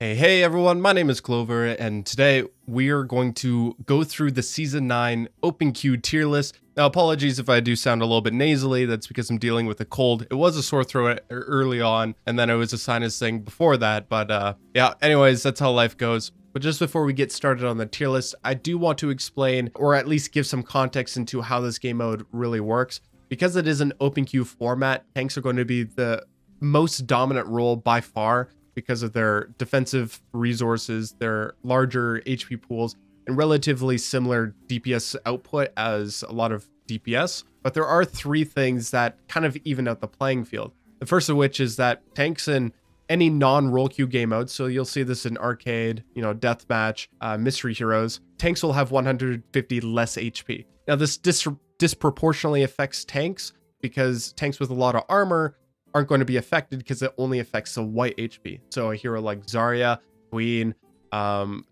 Hey everyone, my name is Clover, and today we are going to go through the Season 9 Open Queue tier list. Now, apologies if I do sound a little bit nasally, that's because I'm dealing with a cold. It was a sore throat early on, and then it was a sinus thing before that, but yeah, anyways, that's how life goes. But just before we get started on the tier list, I do want to explain, or at least give some context into how this game mode really works. Because it is an Open Queue format, tanks are going to be the most dominant role by far, because of their defensive resources, their larger HP pools, and relatively similar DPS output as a lot of DPS. But there are three things that kind of even out the playing field. The first of which is that tanks in any non-role queue game mode, so you'll see this in arcade, deathmatch, mystery heroes, tanks will have 150 less HP. Now this disproportionately affects tanks because tanks with a lot of armor aren't going to be affected because it only affects the white HP. So a hero like Zarya, Queen,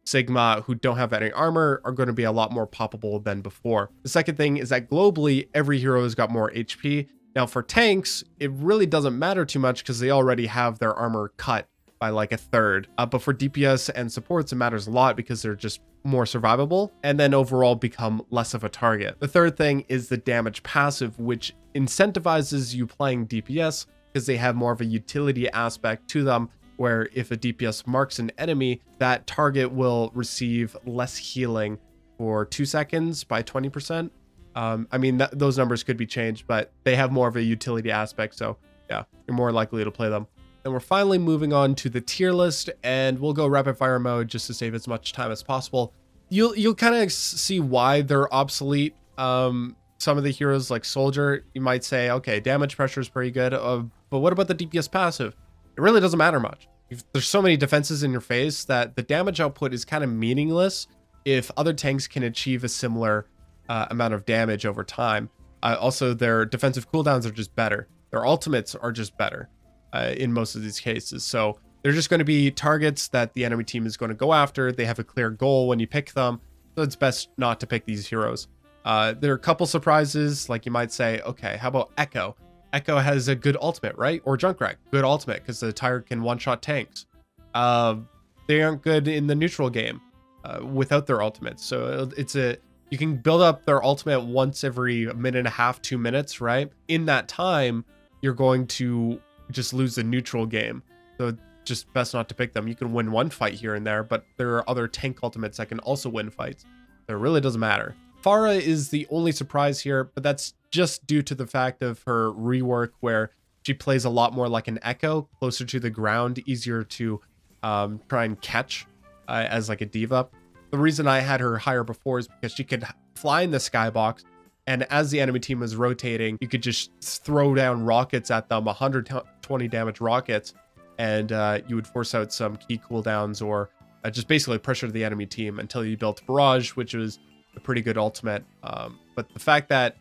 Sigma, who don't have any armor, are going to be a lot more poppable than before. The second thing is that globally, every hero has got more HP. Now for tanks, it really doesn't matter too much because they already have their armor cut by like a third. But for DPS and supports, it matters a lot because they're just more survivable and then overall become less of a target. The third thing is the damage passive, which incentivizes you playing DPS because they have more of a utility aspect to them, where if a DPS marks an enemy, that target will receive less healing for 2 seconds by 20%. I mean, those numbers could be changed, but they have more of a utility aspect, so yeah, you're more likely to play them. And we're finally moving on to the tier list, and we'll go rapid fire mode just to save as much time as possible. You'll kind of see why they're obsolete. Some of the heroes like Soldier, you might say, okay, damage pressure is pretty good, but what about the DPS passive? It really doesn't matter much. There's so many defenses in your face that the damage output is kind of meaningless if other tanks can achieve a similar amount of damage over time. Also, their defensive cooldowns are just better. Their ultimates are just better in most of these cases. So they're just going to be targets that the enemy team is going to go after. They have a clear goal when you pick them, so it's best not to pick these heroes. There are a couple surprises, like you might say, okay, how about Echo? Echo has a good ultimate, right? Or Junkrat, good ultimate, because the Tyrant can one-shot tanks. They aren't good in the neutral game without their ultimates. So you can build up their ultimate once every minute and a half, 2 minutes, right? In that time, you're going to just lose the neutral game. So just best not to pick them. You can win one fight here and there, but there are other tank ultimates that can also win fights. So it really doesn't matter. Pharah is the only surprise here, but that's just due to the fact of her rework where she plays a lot more like an Echo, closer to the ground, easier to try and catch as like a diva. The reason I had her higher before is because she could fly in the skybox, and as the enemy team was rotating, you could just throw down rockets at them, 120 damage rockets, and you would force out some key cooldowns or just basically pressure the enemy team until you built Barrage, which was a pretty good ultimate. But the fact that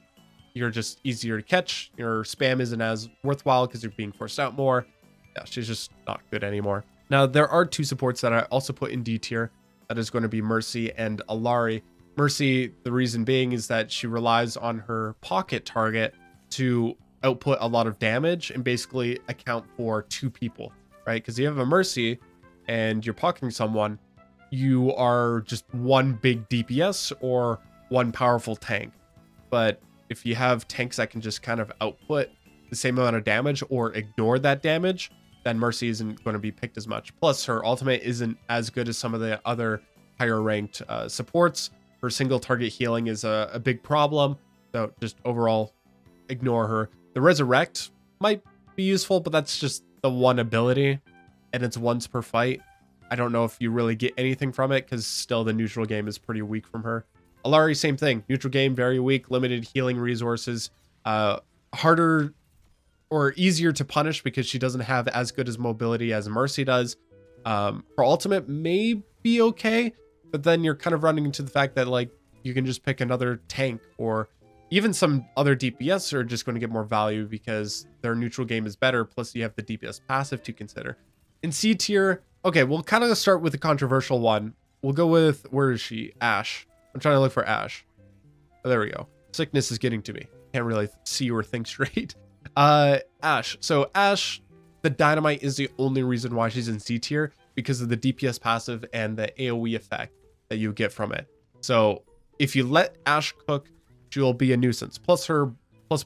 you're just easier to catch, your spam isn't as worthwhile because you're being forced out more. Yeah, she's just not good anymore. Now, there are two supports that I also put in D tier. That is going to be Mercy and Illari. Mercy, the reason being is that she relies on her pocket target to output a lot of damage and basically account for two people, right? Because you have a Mercy and you're pocketing someone, you are just one big DPS or one powerful tank. But if you have tanks that can just kind of output the same amount of damage or ignore that damage, then Mercy isn't going to be picked as much. Plus, her ultimate isn't as good as some of the other higher ranked supports. Her single target healing is a big problem. So just overall, ignore her. The Resurrect might be useful, but that's just the one ability, and it's once per fight. I don't know if you really get anything from it because still the neutral game is pretty weak from her. Illari, same thing. Neutral game, very weak, limited healing resources. Harder or easier to punish because she doesn't have as good as mobility as Mercy does. Her ultimate may be okay, but then you're kind of running into the fact that like you can just pick another tank, or even some other DPS are just going to get more value because their neutral game is better. Plus you have the DPS passive to consider. In C tier, okay, we'll kind of start with the controversial one. We'll go with, where is she? Ashe. I'm trying to look for Ashe. Oh, there we go. Sickness is getting to me. Can't really see or think straight. Ashe. So Ashe, the Dynamite is the only reason why she's in C tier. because of the DPS passive and the AoE effect that you get from it. So if you let Ashe cook, she'll be a nuisance. Plus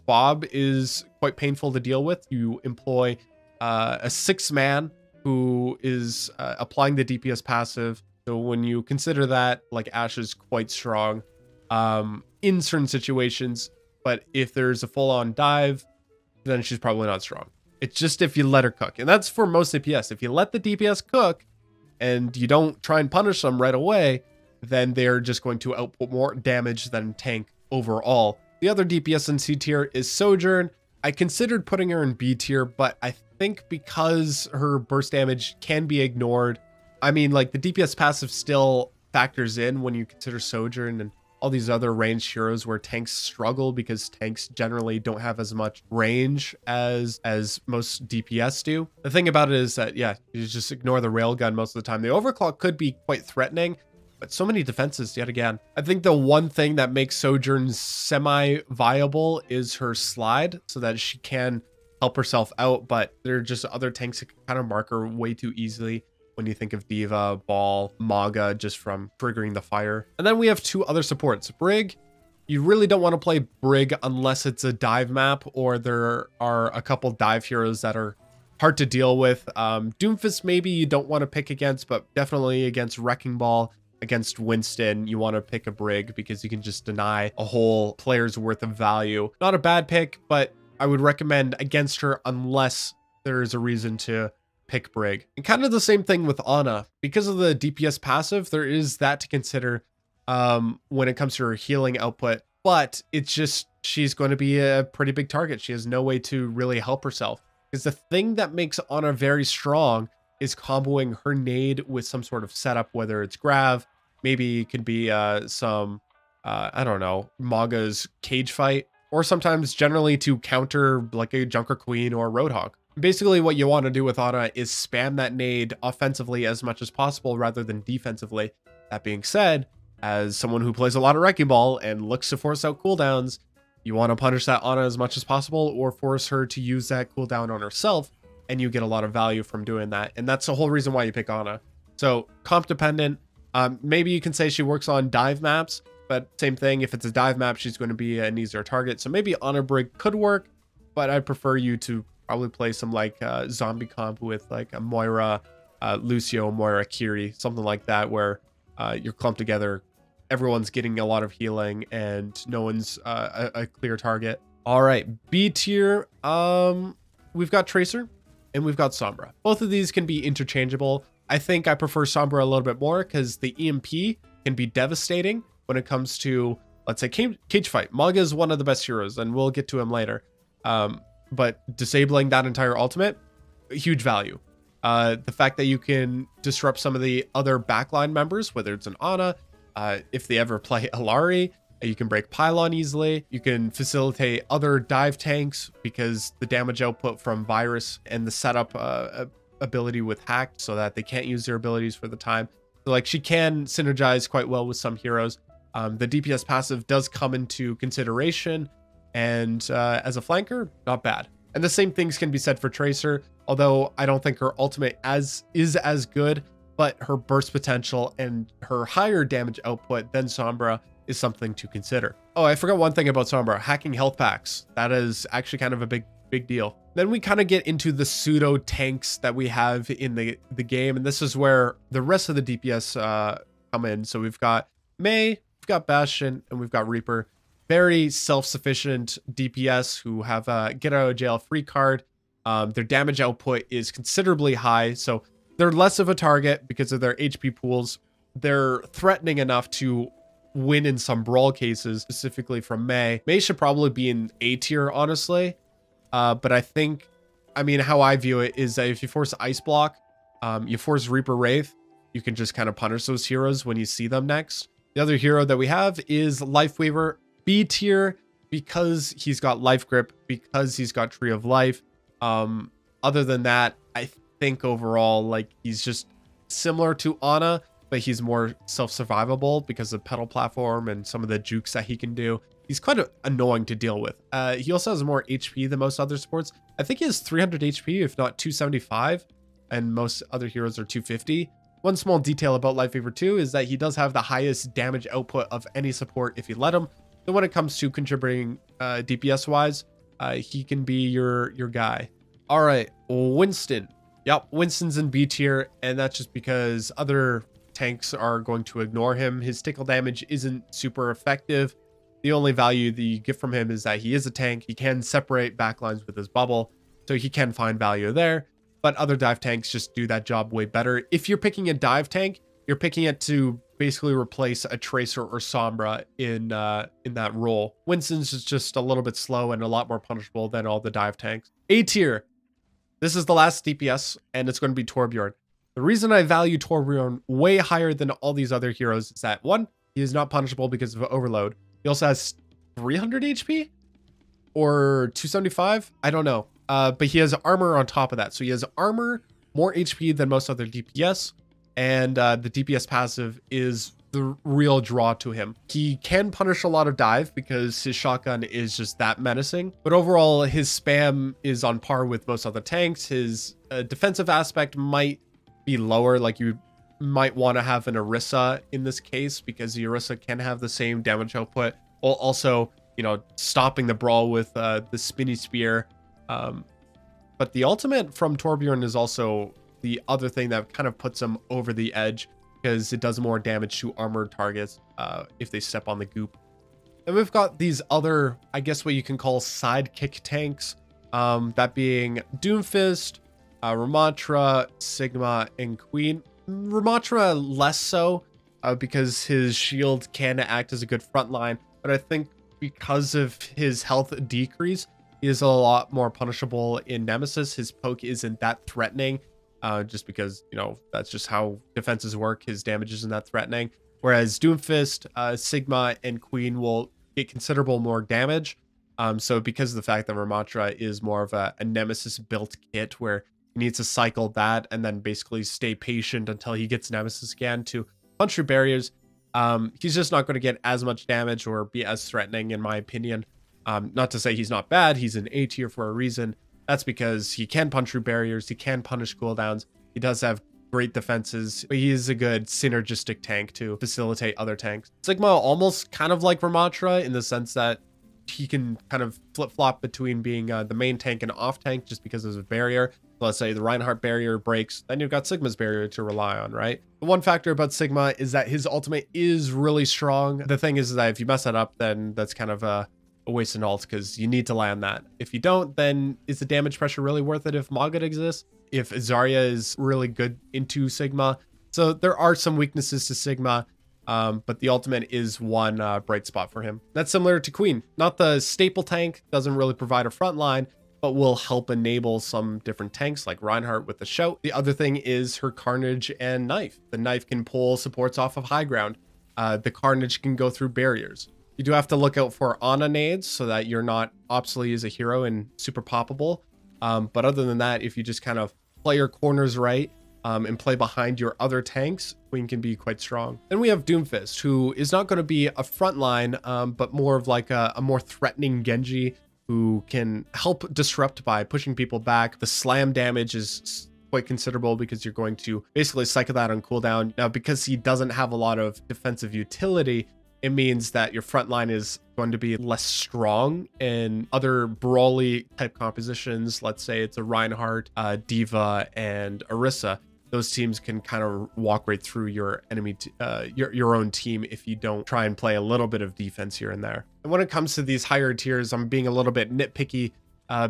Bob is quite painful to deal with. You employ a 6-man who is applying the DPS passive. So when you consider that, like, Ashe is quite strong in certain situations, but if there's a full-on dive, then she's probably not strong. It's just if you let her cook, and that's for most DPS. If you let the DPS cook and you don't try and punish them right away, then they're just going to output more damage than tank overall. The other DPS in C tier is Sojourn. I considered putting her in B tier, but I think because her burst damage can be ignored, I mean, like, the DPS passive still factors in when you consider Sojourn and all these other ranged heroes where tanks struggle because tanks generally don't have as much range as most DPS do. The thing about it is that, yeah, you just ignore the railgun most of the time. The overclock could be quite threatening, but so many defenses yet again. I think the one thing that makes Sojourn semi-viable is her slide, so that she can help herself out, but there are just other tanks that can kind of mark her way too easily when you think of D.Va, Ball, Maga, just from triggering the fire. And then we have two other supports. Brig, you really don't want to play Brig unless it's a dive map, or there are a couple dive heroes that are hard to deal with. Doomfist maybe you don't want to pick against, but definitely against Wrecking Ball, against Winston, you want to pick a Brig because you can just deny a whole player's worth of value. Not a bad pick, but I would recommend against her unless there is a reason to pick Brig. And kind of the same thing with Ana. Because of the DPS passive, there is that to consider when it comes to her healing output, but it's just, she's going to be a pretty big target. She has no way to really help herself. Because the thing that makes Ana very strong is comboing her nade with some sort of setup, whether it's Grav, maybe it could be some, I don't know, Maga's cage fight, or sometimes generally to counter like a Junker Queen or Roadhog. Basically, what you want to do with Ana is spam that nade offensively as much as possible rather than defensively. That being said, as someone who plays a lot of Wrecking Ball and looks to force out cooldowns, you want to punish that Ana as much as possible or force her to use that cooldown on herself, and you get a lot of value from doing that. And that's the whole reason why you pick Ana. So comp dependent, maybe you can say she works on dive maps, but same thing, if it's a dive map, she's going to be an easier target. So maybe Ana Brig could work, but I'd prefer you to probably play some like zombie comp with like a Moira, Lucio, Moira, Kiri, something like that, where you're clumped together, everyone's getting a lot of healing and no one's a clear target. All right, B tier, we've got Tracer and we've got Sombra. Both of these can be interchangeable. I think I prefer Sombra a little bit more because the EMP can be devastating when it comes to, let's say, cage fight. Maga is one of the best heroes, and we'll get to him later. But disabling that entire ultimate, huge value. The fact that you can disrupt some of the other backline members, whether it's an Ana, if they ever play Illari, you can break Pylon easily. You can facilitate other dive tanks because the damage output from Virus and the setup ability with Hacked, so that they can't use their abilities for the time. So, like, she can synergize quite well with some heroes. The DPS passive does come into consideration, and as a flanker, not bad. And the same things can be said for Tracer, although I don't think her ultimate is as good, but her burst potential and her higher damage output than Sombra is something to consider. Oh, I forgot one thing about Sombra, hacking health packs. That is actually kind of a big deal. Then we kind of get into the pseudo tanks that we have in the game, and this is where the rest of the DPS come in. So we've got Mei, we've got Bastion, and we've got Reaper. Very self-sufficient DPS who have a get out of jail free card. Their damage output is considerably high, so they're less of a target because of their HP pools. They're threatening enough to win in some brawl cases, specifically from Mei. Mei should probably be in A tier, honestly. But I think, I mean, how I view it is that if you force Ice Block, you force Reaper Wraith, you can just kind of punish those heroes when you see them next. The other hero that we have is Lifeweaver, B tier, because he's got Life Grip, because he's got Tree of Life. Other than that, I think overall, like, he's just similar to Ana, but he's more self-survivable because of Pedal Platform and some of the jukes that he can do. He's quite annoying to deal with. He also has more HP than most other supports. I think he has 300 HP, if not 275. and most other heroes are 250. One small detail about Lightsaber 2 is that he does have the highest damage output of any support if you let him. So when it comes to contributing DPS wise, he can be your guy. All right, Winston. Yep, Winston's in B tier, and that's just because other tanks are going to ignore him. His tickle damage isn't super effective. The only value that you get from him is that he is a tank. He can separate backlines with his bubble, so he can find value there. But other dive tanks just do that job way better. If you're picking a dive tank, you're picking it to basically replace a Tracer or Sombra in that role. Winston's is just a little bit slow and a lot more punishable than all the dive tanks. A tier. This is the last DPS, and it's going to be Torbjorn. The reason I value Torbjorn way higher than all these other heroes is that, one, he is not punishable because of overload. He also has 300 HP or 275. I don't know. But he has armor on top of that. So he has armor, more HP than most other DPS. And the DPS passive is the real draw to him. He can punish a lot of dive because his shotgun is just that menacing. But overall, his spam is on par with most other tanks. His defensive aspect might be lower. Like you might want to have an Orisa in this case because the Orisa can have the same damage output while also, you know, stopping the brawl with the spinny spear. But the ultimate from Torbjorn is also the other thing that kind of puts him over the edge because it does more damage to armored targets if they step on the goop. And we've got these other, I guess what you can call sidekick tanks, that being Doomfist, Ramattra, Sigma, and Queen. Ramattra less so because his shield can act as a good front line, but I think because of his health decrease, he is a lot more punishable in Nemesis. His poke isn't that threatening, just because, you know, that's just how defenses work. His damage isn't that threatening. Whereas Doomfist, Sigma, and Queen will get considerable more damage. So because of the fact that Ramattra is more of a Nemesis built kit where he needs to cycle that and then basically stay patient until he gets Nemesis again to punch through barriers, he's just not going to get as much damage or be as threatening, in my opinion. Not to say he's not bad. He's an A tier for a reason. That's because he can punch through barriers. He can punish cooldowns. He does have great defenses, but he is a good synergistic tank to facilitate other tanks. Sigma almost kind of like Ramattra in the sense that he can kind of flip-flop between being the main tank and off tank just because of his barrier. So let's say the Reinhardt barrier breaks, then you've got Sigma's barrier to rely on, right? The one factor about Sigma is that his ultimate is really strong. The thing is that if you mess that up, then that's kind of a waste in ult because you need to land that. If you don't, then is the damage pressure really worth it if Magat exists? If Zarya is really good into Sigma? So there are some weaknesses to Sigma, but the ultimate is one bright spot for him. That's similar to Queen. Not the staple tank, doesn't really provide a front line, but will help enable some different tanks like Reinhardt with the shout. The other thing is her Carnage and Knife. The Knife can pull supports off of high ground. The Carnage can go through barriers. You do have to look out for Ana nades so that you're not obsolete as a hero and super poppable. But other than that, if you just kind of play your corners right and play behind your other tanks, Queen can be quite strong. Then we have Doomfist, who is not going to be a front line, but more of like a more threatening Genji who can help disrupt by pushing people back. The slam damage is quite considerable because you're going to basically cycle that on cooldown. Now, because he doesn't have a lot of defensive utility, it means that your front line is going to be less strong in other brawly type compositions. Let's say it's a Reinhardt, Diva, and Orisa. Those teams can kind of walk right through your enemy, your own team if you don't try and play a little bit of defense here and there. And when it comes to these higher tiers, I'm being a little bit nitpicky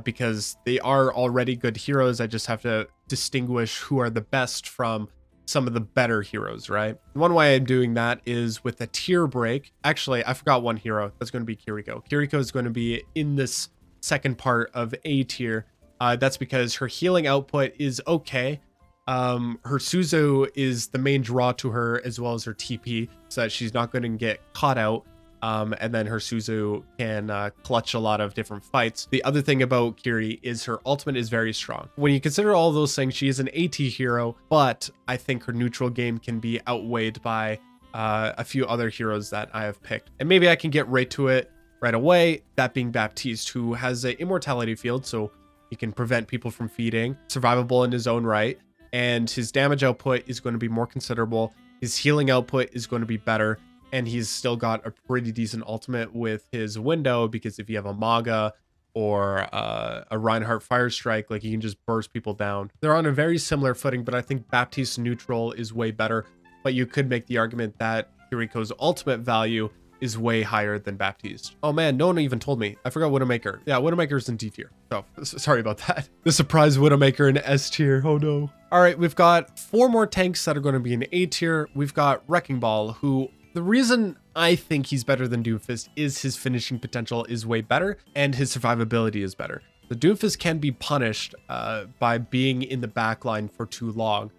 because they are already good heroes. I just have to distinguish who are the best from some of the better heroes, right? One way I'm doing that is with a tier break. Actually, I forgot one hero. That's going to be Kiriko. Kiriko is going to be in this second part of A tier. That's because her healing output is okay. Her Suzu is the main draw to her, as well as her TP, so that she's not going to get caught out. And then her Suzu can clutch a lot of different fights. The other thing about Kiri is her ultimate is very strong. When you consider all those things, she is an AT hero, but I think her neutral game can be outweighed by a few other heroes that I have picked. And maybe I can get right to it right away, that being Baptiste, who has an immortality field, so he can prevent people from feeding, survivable in his own right, and his damage output is going to be more considerable. His healing output is going to be better, and he's still got a pretty decent ultimate with his window, because if you have a Maga or a Reinhardt Fire Strike, like, you can just burst people down. They're on a very similar footing, but I think Baptiste neutral is way better. But you could make the argument that Kiriko's ultimate value is way higher than Baptiste. Oh man, no one even told me. I forgot Widowmaker. Yeah, Widowmaker's in D tier. So sorry about that. The surprise Widowmaker in S tier. Oh no. All right, we've got 4 more tanks that are going to be in A tier. We've got Wrecking Ball, who, the reason I think he's better than Doomfist is his finishing potential is way better and his survivability is better. The Doomfist can be punished by being in the backline for too long.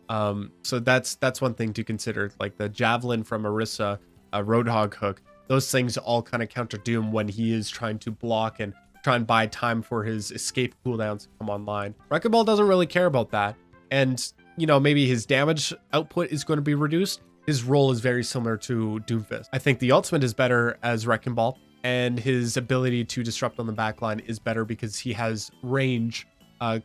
So that's one thing to consider. Like the Javelin from Orisa, a Roadhog hook, those things all kind of counter Doom when he is trying to block and try and buy time for his escape cooldowns to come online. Wrecking Ball doesn't really care about that. And, you know, maybe his damage output is going to be reduced. His role is very similar to Doomfist. I think the ultimate is better as Wrecking Ball, and his ability to disrupt on the backline is better because he has range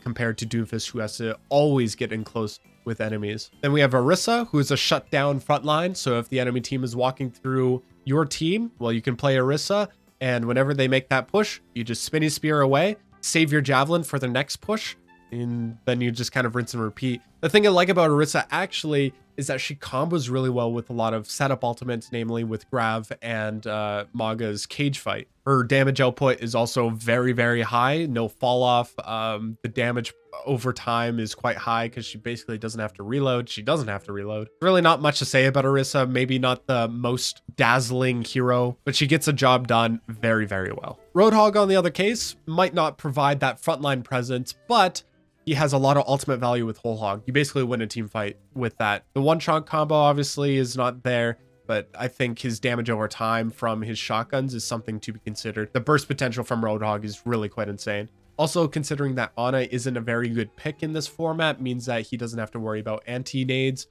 compared to Doomfist, who has to always get in close with enemies. Then we have Orisa, who is a shutdown frontline. So if the enemy team is walking through your team, well, you can play Orisa, and whenever they make that push, you just spinny spear away, save your Javelin for the next push, and then you just kind of rinse and repeat. The thing I like about Orisa actually is that she combos really well with a lot of setup ultimates, namely with Grav and Maga's cage fight. Her damage output is also very, very high, no fall off. The damage over time is quite high because she basically doesn't have to reload. She doesn't have to reload. Really not much to say about Orisa, maybe not the most dazzling hero, but she gets a job done very, very well. Roadhog, on the other case, might not provide that frontline presence, but he has a lot of ultimate value with Whole Hog. You basically win a team fight with that. The one-shot combo obviously is not there, but I think his damage over time from his shotguns is something to be considered. The burst potential from Roadhog is really quite insane. Also, considering that Ana isn't a very good pick in this format means that he doesn't have to worry about anti-nades.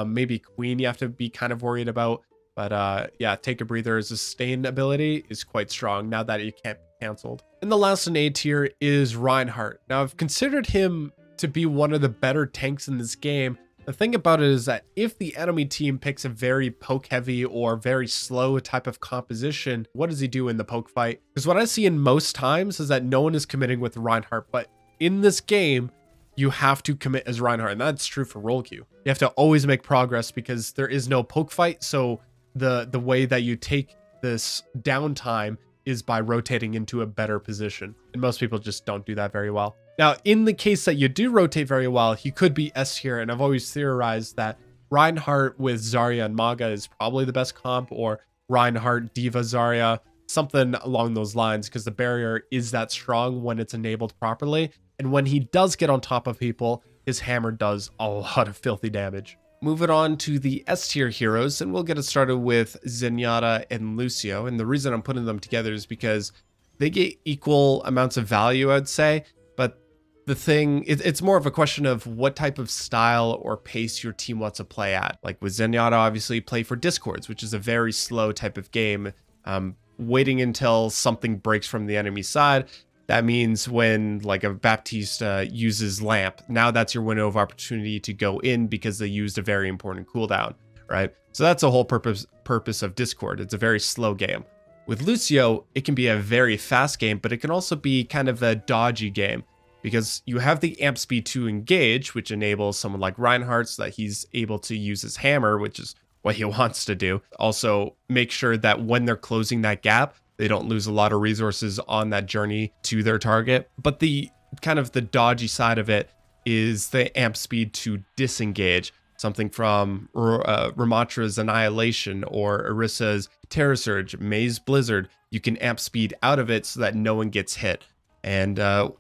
Maybe Queen you have to be kind of worried about. But yeah, Take a Breather, his sustain ability is quite strong now that it can't be canceled. And the last in A tier is Reinhardt. Now, I've considered him to be one of the better tanks in this game. The thing about it is that if the enemy team picks a very poke heavy or very slow type of composition, what does he do in the poke fight? Because what I see in most times is that no one is committing with Reinhardt, but in this game, you have to commit as Reinhardt, and that's true for role queue. You have to always make progress because there is no poke fight, so the way that you take this downtime is by rotating into a better position. And most people just don't do that very well. Now, in the case that you do rotate very well, he could be S tier, and I've always theorized that Reinhardt with Zarya and Maga is probably the best comp, or Reinhardt, D.Va, Zarya, something along those lines, because the barrier is that strong when it's enabled properly. And when he does get on top of people, his hammer does a lot of filthy damage. Moving on to the S tier heroes, and we'll get it started with Zenyatta and Lucio. And the reason I'm putting them together is because they get equal amounts of value, I'd say. But the thing, it's more of a question of what type of style or pace your team wants to play at. Like with Zenyatta, obviously play for Discords, which is a very slow type of game. Waiting until something breaks from the enemy side. That means when like a Baptiste uses Lamp, now that's your window of opportunity to go in because they used a very important cooldown, right? So that's the whole purpose of Discord. It's a very slow game. With Lucio, it can be a very fast game, but it can also be kind of a dodgy game because you have the amp speed to engage, which enables someone like Reinhardt so that he's able to use his hammer, which is what he wants to do. Also, make sure that when they're closing that gap, they don't lose a lot of resources on that journey to their target. But the kind of the dodgy side of it is the amp speed to disengage. Something from Ramatra's Annihilation or Orisa's Terror Surge, Mei's Blizzard. You can amp speed out of it so that no one gets hit. And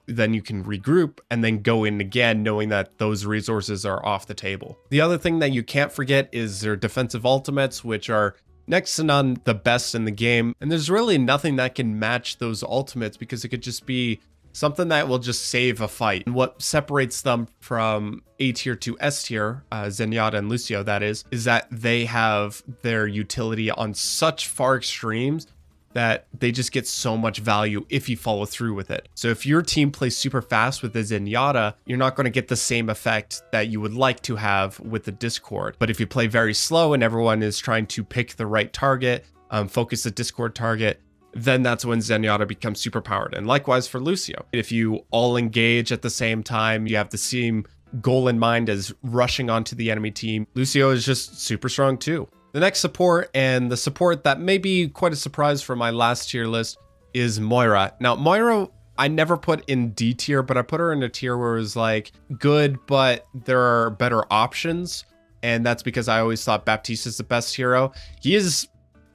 then you can regroup and then go in again, knowing that those resources are off the table. The other thing that you can't forget is their defensive ultimates, which are next to none the best in the game. And there's really nothing that can match those ultimates because it could just be something that will just save a fight. And what separates them from A tier to S tier, Zenyatta and Lucio that is that they have their utility on such far extremes that they just get so much value if you follow through with it. So if your team plays super fast with the Zenyatta, you're not going to get the same effect that you would like to have with the Discord. But if you play very slow and everyone is trying to pick the right target, focus the Discord target, then that's when Zenyatta becomes super powered. And likewise for Lucio. If you all engage at the same time, you have the same goal in mind as rushing onto the enemy team, Lucio is just super strong too. The next support, and the support that may be quite a surprise for my last tier list, is Moira. Now, Moira, I never put in D tier, but I put her in a tier where it was like good, but there are better options. And that's because I always thought Baptiste is the best hero. He is,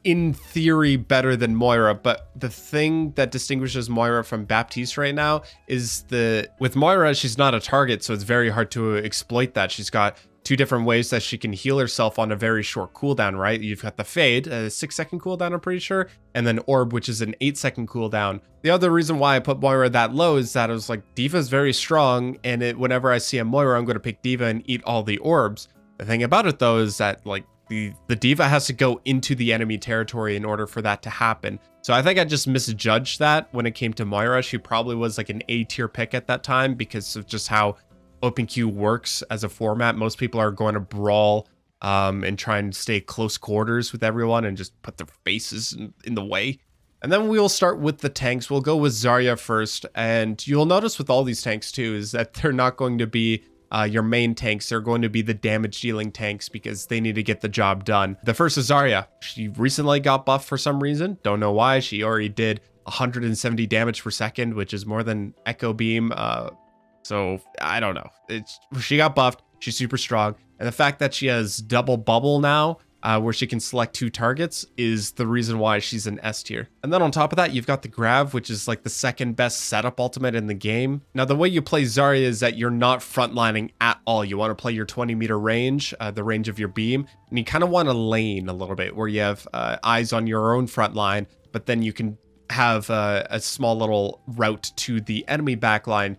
in theory, better than Moira, but the thing that distinguishes Moira from Baptiste right now is with Moira, she's not a target, so it's very hard to exploit that. She's got two different ways that she can heal herself on a very short cooldown, right? You've got the Fade, a 6-second cooldown, I'm pretty sure, and then Orb, which is an 8-second cooldown. The other reason why I put Moira that low is that I was like, D.Va's very strong, and whenever I see a Moira, I'm going to pick D.Va and eat all the orbs. The thing about it, though, is that like the D.Va has to go into the enemy territory in order for that to happen. So I think I just misjudged that when it came to Moira. She probably was like an A tier pick at that time because of just how OpenQ works as a format. Most people are going to brawl and try and stay close quarters with everyone and just put their faces in the way. And then we'll start with the tanks. We'll go with Zarya first. And you'll notice with all these tanks too is that they're not going to be your main tanks. They're going to be the damage dealing tanks because they need to get the job done. The first is Zarya. She recently got buffed for some reason. Don't know why. She already did 170 damage per second, which is more than Echo Beam. So I don't know. She got buffed. She's super strong. And the fact that she has double bubble now, where she can select 2 targets, is the reason why she's an S tier. And then on top of that, you've got the Grav, which is like the second best setup ultimate in the game. Now, the way you play Zarya is that you're not frontlining at all. You want to play your 20-meter range, the range of your beam, and you kind of want to lane a little bit where you have eyes on your own front line, but then you can have a small little route to the enemy backline,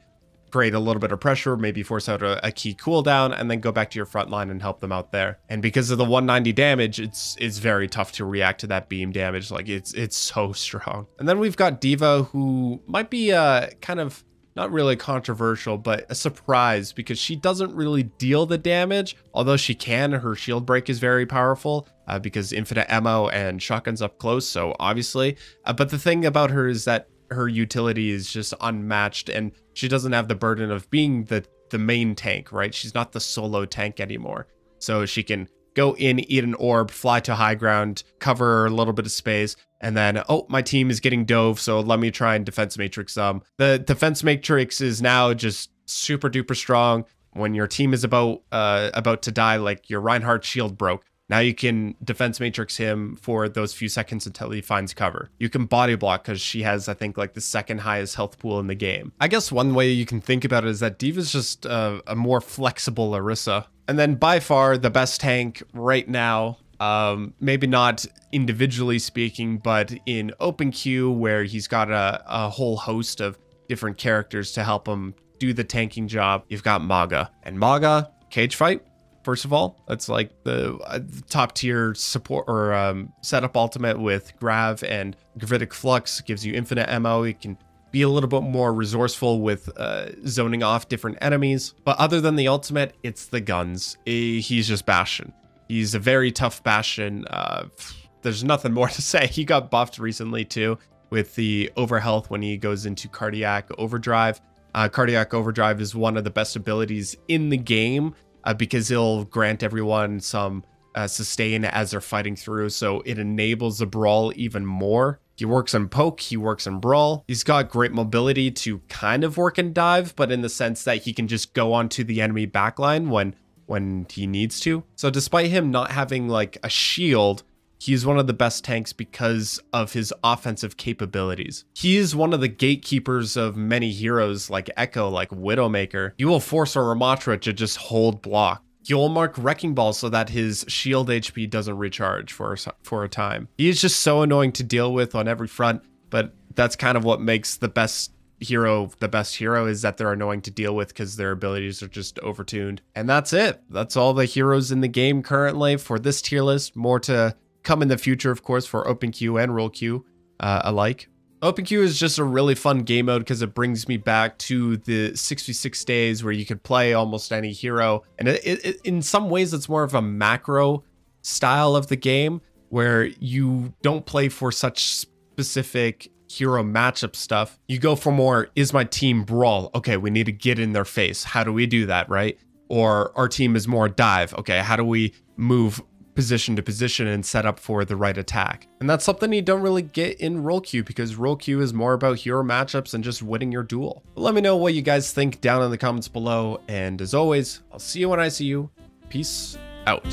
create a little bit of pressure, maybe force out a key cooldown, and then go back to your front line and help them out there. And because of the 190 damage, it's very tough to react to that beam damage. Like it's so strong. And then we've got D.Va, who might be kind of not really controversial, but a surprise because she doesn't really deal the damage, although she can. Her shield break is very powerful because infinite ammo and shotguns up close, so obviously. But the thing about her is that her utility is just unmatched, and she doesn't have the burden of being the main tank, right? She's not the solo tank anymore. So she can go in, eat an orb, fly to high ground, cover a little bit of space, and then, oh, my team is getting dove, so let me try and defense matrix them. The defense matrix is now just super duper strong. When your team is about to die, like your Reinhardt shield broke, now you can defense matrix him for those few seconds until he finds cover. You can body block because she has, I think, like the second highest health pool in the game. I guess one way you can think about it is that D.Va's just a more flexible Orisa. And then by far the best tank right now, maybe not individually speaking, but in OpenQ, where he's got a whole host of different characters to help him do the tanking job, you've got Mauga. And Mauga, cage fight. First of all, that's like the top tier support or setup ultimate with Grav and Gravitic Flux. Gives you infinite ammo. You can be a little bit more resourceful with zoning off different enemies. But other than the ultimate, it's the guns. He's just Bastion. He's a very tough Bastion. There's nothing more to say. He got buffed recently too with the overhealth when he goes into Cardiac Overdrive. Cardiac Overdrive is one of the best abilities in the game. Because it'll grant everyone some sustain as they're fighting through, so it enables the brawl even more. He works in poke, he works in brawl. He's got great mobility to kind of work in dive, but in the sense that he can just go onto the enemy backline when he needs to. So despite him not having like a shield, he's one of the best tanks because of his offensive capabilities. He is one of the gatekeepers of many heroes like Echo, like Widowmaker. He will force a Ramattra to just hold block. He will mark Wrecking Ball so that his shield HP doesn't recharge for a time. He is just so annoying to deal with on every front, but that's kind of what makes the best hero is that they're annoying to deal with because their abilities are just overtuned. And that's it. That's all the heroes in the game currently for this tier list. More to come in the future, of course, for OpenQ and RollQ. alike. OpenQ is just a really fun game mode because it brings me back to the 66 days where you could play almost any hero. And in some ways, it's more of a macro style of the game where you don't play for such specific hero matchup stuff. You go for more, is my team brawl? Okay, we need to get in their face. How do we do that, right? Or our team is more dive. Okay, how do we move position to position and set up for the right attack? And that's something you don't really get in Role Queue because Role Queue is more about hero matchups and just winning your duel. But let me know what you guys think down in the comments below. And as always, I'll see you when I see you. Peace out.